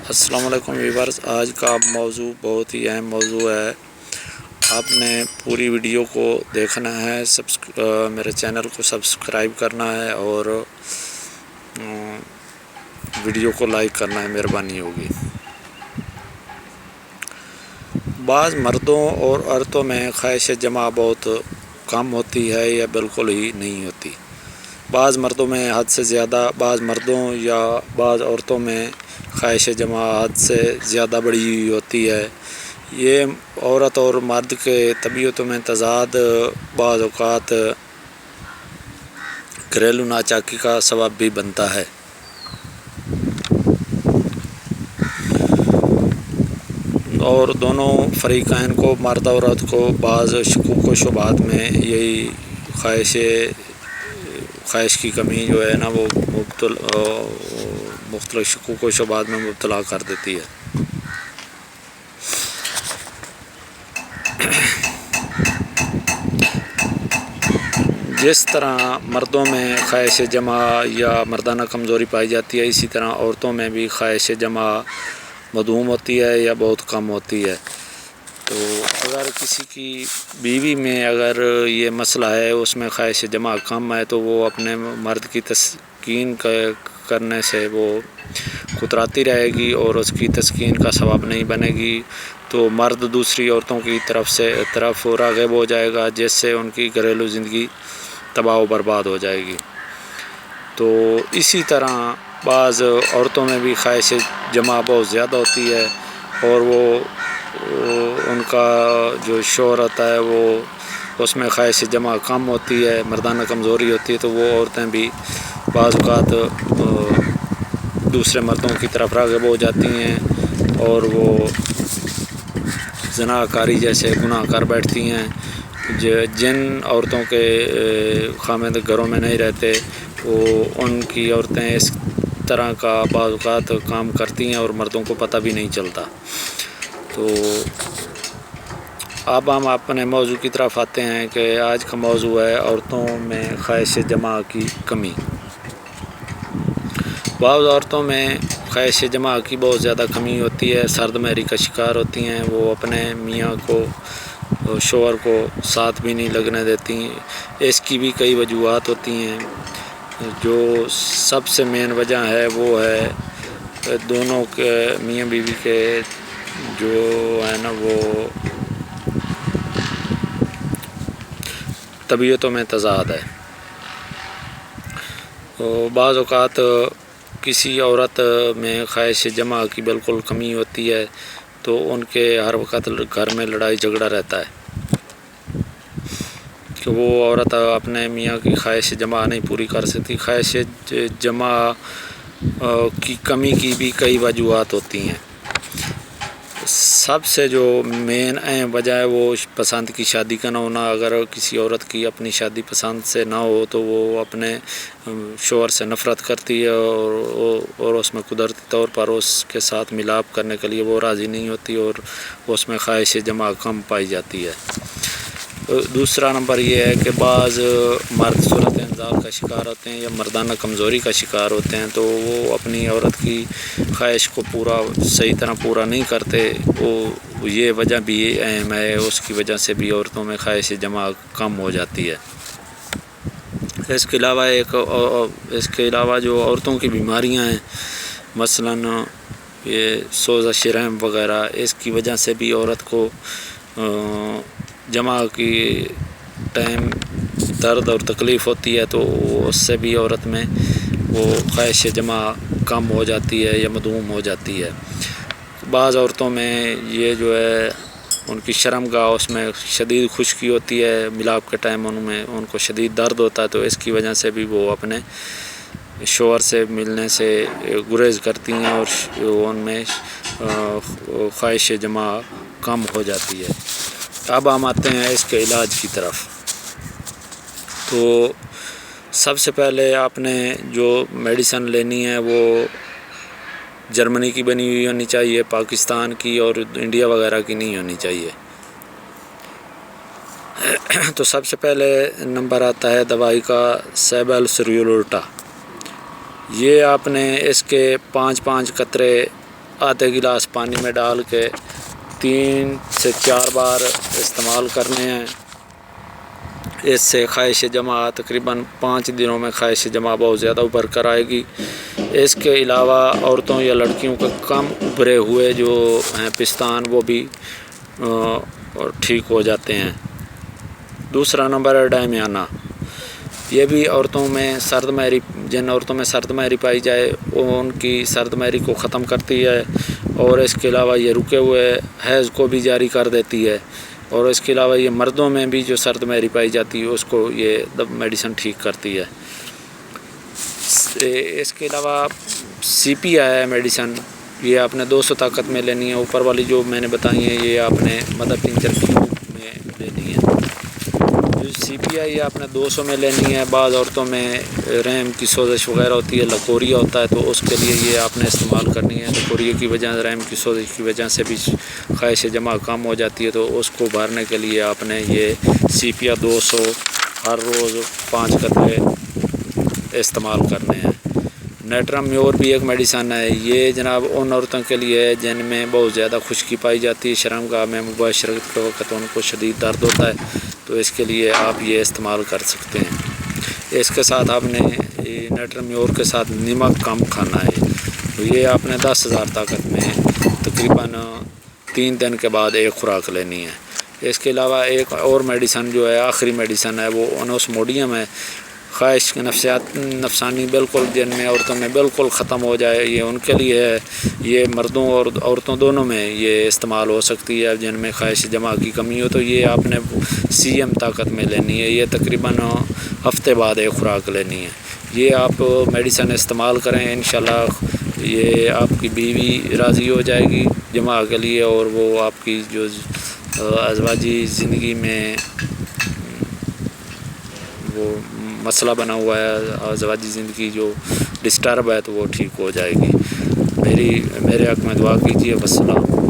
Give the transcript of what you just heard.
السلام علیکم ویورز، آج کا موضوع بہت ہی اہم موضوع ہے۔ آپ نے پوری ویڈیو کو دیکھنا ہے، میرے چینل کو سبسکرائب کرنا ہے اور ویڈیو کو لائک کرنا ہے، مہربانی ہوگی۔ بعض مردوں اور عورتوں میں خواہش جمع بہت کم ہوتی ہے یا بالکل ہی نہیں ہوتی۔ بعض مردوں میں حد سے زیادہ، بعض مردوں یا بعض عورتوں میں خواہش جمع حد سے زیادہ بڑی ہوئی ہوتی ہے۔ یہ عورت اور مرد کے طبیعتوں میں تضاد بعض اوقات گھریلو ناچاکی کا سبب بھی بنتا ہے۔ اور دونوں فریقین کو، مرد اور عورت کو، بعض شکوک و شبہات میں یہی خواہش کی کمی جو ہے نا، وہ مختلف شکوک و شبہات میں مبتلا کر دیتی ہے۔ جس طرح مردوں میں خواہش جمع یا مردانہ کمزوری پائی جاتی ہے، اسی طرح عورتوں میں بھی خواہش جمع مدھوم ہوتی ہے یا بہت کم ہوتی ہے۔ تو اگر کسی کی بیوی میں اگر یہ مسئلہ ہے، اس میں خواہش جمع کم ہے، تو وہ اپنے مرد کی تسکین کرنے سے وہ کتراتی رہے گی اور اس کی تسکین کا سبب نہیں بنے گی، تو مرد دوسری عورتوں کی طرف راغب ہو جائے گا، جس سے ان کی گھریلو زندگی تباہ و برباد ہو جائے گی۔ تو اسی طرح بعض عورتوں میں بھی خواہش جمع بہت زیادہ ہوتی ہے اور وہ ان کا جو شوہر ہوتا ہے، وہ اس میں خواہش جمع کم ہوتی ہے، مردانہ کمزوری ہوتی ہے، تو وہ عورتیں بھی بعض اوقات دوسرے مردوں کی طرف راغب ہو جاتی ہیں اور وہ زنا کاری جیسے گناہ کر بیٹھتی ہیں۔ جن عورتوں کے خاوند گھروں میں نہیں رہتے، وہ ان کی عورتیں اس طرح کا بعض اوقات کام کرتی ہیں اور مردوں کو پتہ بھی نہیں چلتا۔ تو اب ہم اپنے موضوع کی طرف آتے ہیں کہ آج کا موضوع ہے عورتوں میں خواہش جمع کی کمی۔ بعض عورتوں میں خواہش جمع کی بہت زیادہ کمی ہوتی ہے، سرد مہری کا شکار ہوتی ہیں، وہ اپنے میاں کو، شوہر کو ساتھ بھی نہیں لگنے دیتی۔ اس کی بھی کئی وجوہات ہوتی ہیں۔ جو سب سے مین وجہ ہے وہ ہے دونوں کے میاں بیوی کے جو ہے نا، وہ طبیعتوں میں تضاد ہے۔ بعض اوقات کسی عورت میں خواہش جمع کی بالکل کمی ہوتی ہے، تو ان کے ہر وقت گھر میں لڑائی جھگڑا رہتا ہے کہ وہ عورت اپنے میاں کی خواہش جمع نہیں پوری کر سکتی۔ خواہش جمع کی کمی کی بھی کئی وجوہات ہوتی ہیں۔ سب سے جو مین اہم وجہ ہے وہ پسند کی شادی کا نہ ہونا۔ اگر کسی عورت کی اپنی شادی پسند سے نہ ہو تو وہ اپنے شوہر سے نفرت کرتی ہے اور اس میں قدرتی طور پر اس کے ساتھ ملاپ کرنے کے لیے وہ راضی نہیں ہوتی اور اس میں خواہش جمع کم پائی جاتی ہے۔ دوسرا نمبر یہ ہے کہ بعض مرد صورت انزال کا شکار ہوتے ہیں یا مردانہ کمزوری کا شکار ہوتے ہیں، تو وہ اپنی عورت کی خواہش کو صحیح طرح پورا نہیں کرتے۔ یہ وجہ بھی اہم ہے، اس کی وجہ سے بھی عورتوں میں خواہش جمع کم ہو جاتی ہے۔ اس کے علاوہ جو عورتوں کی بیماریاں ہیں، مثلاً یہ سوزش رحم وغیرہ، اس کی وجہ سے بھی عورت کو جمع کی ٹائم درد اور تکلیف ہوتی ہے، تو اس سے بھی عورت میں وہ خواہش جمع کم ہو جاتی ہے یا مدھوم ہو جاتی ہے۔ بعض عورتوں میں یہ جو ہے ان کی شرم گاہ، اس میں شدید خشکی ہوتی ہے، ملاپ کے ٹائم ان کو شدید درد ہوتا ہے، تو اس کی وجہ سے بھی وہ اپنے شوہر سے ملنے سے گریز کرتی ہیں اور ان میں خواہش جمع کم ہو جاتی ہے۔ اب ہم آتے ہیں اس کے علاج کی طرف۔ تو سب سے پہلے آپ نے جو میڈیسن لینی ہے وہ جرمنی کی بنی ہوئی ہونی چاہیے، پاکستان کی اور انڈیا وغیرہ کی نہیں ہونی چاہیے۔ تو سب سے پہلے نمبر آتا ہے دوائی کا سیبل سیرولیوٹا۔ یہ آپ نے اس کے 5 قطرے آدھے گلاس پانی میں ڈال کے 3 سے 4 بار استعمال کرنے ہیں۔ اس سے خواہش جمع تقریباً 5 دنوں میں خواہش جمع بہت زیادہ ابھر کر آئے گی۔ اس کے علاوہ عورتوں یا لڑکیوں کے کم ابھرے ہوئے جو ہیں پستان وہ بھی ٹھیک ہو جاتے ہیں۔ دوسرا نمبر ہے ڈائمیانہ۔ یہ بھی عورتوں میں سرد مہری، جن عورتوں میں سرد مہری پائی جائے ان کی سرد مہری کو ختم کرتی ہے، اور اس کے علاوہ یہ رکے ہوئے حیض کو بھی جاری کر دیتی ہے، اور اس کے علاوہ یہ مردوں میں بھی جو سرد مہری پائی جاتی ہے اس کو یہ میڈیسن ٹھیک کرتی ہے۔ اس کے علاوہ CP ہے میڈیسن، یہ آپ نے 200 طاقت میں لینی ہے۔ اوپر والی جو میں نے بتائی ہیں یہ آپ نے مدر ٹنچر کی میں لینی ہے۔ جو CP ہے یہ آپ نے 200 میں لینی ہے۔ بعض عورتوں میں رحم کی سوزش وغیرہ ہوتی ہے، لکوریا ہوتا ہے، تو اس کے لیے یہ آپ نے استعمال کرنی ہے۔ لکوریا کی وجہ رحم کی سوزش کی وجہ سے بھی خواہش جمع کم ہو جاتی ہے، تو اس کو بھرنے کے لیے آپ نے یہ CP 200 ہر روز 5 قطرے استعمال کرنے ہیں۔ نیٹرم میور بھی ایک میڈیسن ہے، یہ جناب ان عورتوں کے لیے ہے جن میں بہت زیادہ خشکی پائی جاتی ہے، شرمگاہ میں مباشرت کے وقت ان کو شدید درد ہوتا ہے، تو اس کے لیے آپ یہ استعمال کر سکتے ہیں۔ اس کے ساتھ آپ نے نیٹرم میور کے ساتھ نمک کم کھانا ہے، تو یہ آپ نے 10,000 طاقت میں تقریباً 3 دن کے بعد ایک خوراک لینی ہے۔ اس کے علاوہ ایک اور میڈیسن جو ہے آخری میڈیسن ہے وہ انوسموڈیم ہے۔ خواہش نفسانی بالکل جن میں عورتوں میں بالکل ختم ہو جائے یہ ان کے لیے ہے۔ یہ مردوں اور عورتوں دونوں میں یہ استعمال ہو سکتی ہے۔ جن میں خواہش جمع کی کمی ہو تو یہ آپ نے CM طاقت میں لینی ہے، یہ تقریباً ہفتے بعد ایک خوراک لینی ہے۔ یہ آپ میڈیسن استعمال کریں، انشاءاللہ یہ آپ کی بیوی راضی ہو جائے گی جمع کے لیے، اور وہ آپ کی جو ازواجی زندگی میں وہ مسئلہ بنا ہوا ہے، ازواجی زندگی جو ڈسٹرب ہے تو وہ ٹھیک ہو جائے گی۔ میرے حق میں دعا کیجیے۔ والسلام۔